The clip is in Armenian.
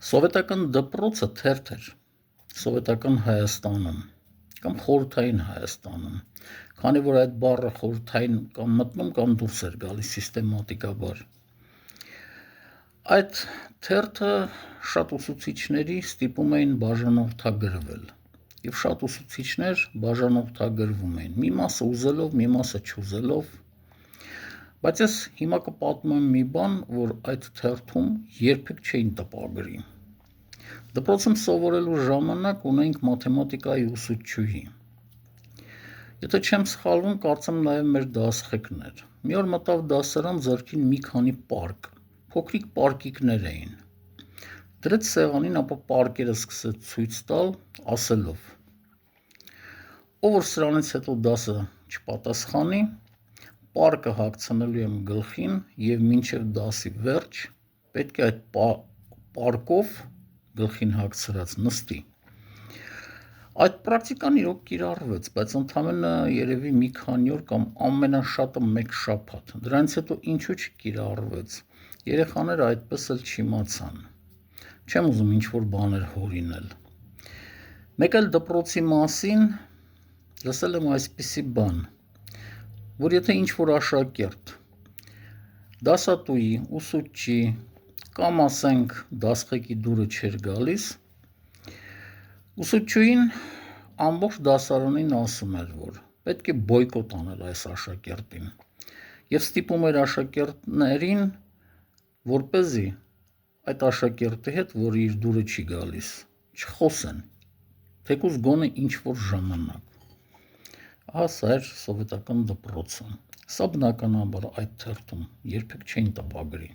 Սովետական դպրոցը թերթ էր սովետական Հայաստանում կամ խորհրդային Հայաստանում, քանի որ այդ բառը խորհրդային կամ մտնում կամ դուրս էր գալիս սիստեմատիկաբար։ Այդ թերթը շատ ուսուցիչների ստիպում էին բաժանորդագրվել, եւ շատ ուսուցիչներ բաժանորդագրվում էին, մի մասը ուզելով, մի մասը չուզելով, բայց ես հիմա կպատմեմ մի բան, որ այդ թերթում երբեք չէին տպագրի։ Դպրոցում սովորելու ժամանակ ունեինք մաթեմատիկայի ուսուցչուհի։ Եթե չեմ սխալվում, կարծեմ նաև մեր դասղեկն էր։ Մի օր մտավ դասարան, ձեռքին մի քանի պարկ, փոքրիկ պարկիկներ էին։ Դրեց սեղանին, ապա պարկերը սկսեց ցույց տալ, ասելով. ով որ սրանից հետո դասը չպատասխանի, պարկը հագցնելու եմ գլխին եւ մինչեւ դասի վերջ պետք է այդ պարկով գլխին հագցրած նստի։ Այդ պրակտիկան իրոք կիրառվեց, բայց ընդամենը երևի մի քանի օր կամ ամենաշատը մեկ շաբաթ։ Դրանից հետո ինչու չկիրառվեց։ Երեխաները այդպես էլ չիմացան։ Չեմ ուզում ինչ-որ բաներ հորինել։ Մեկ էլ դպրոցի մասին լսել եմ այսպիսի բան, որ եթե ինչ-որ աշակերտ դասատուի, ուսուցչի կամ ասենք դասղեկի դուրը չէր գալիս, ուսուցչուհին ամբողջ դասարանին ասում էր, որ պետք է բոյկոտ անել այս աշակերտին եւ ստիպում էր աշակերտներին, որպեսզի այդ աշակերտի հետ, որ իր դուրը չի գալիս, չխոսեն, թեկուզ գոնե ինչ-որ ժամանակ։ Ահա սա էր սովետական դպրոցը։ Սա բնականաբար այդ թերթում երբեք չէին տպագրի։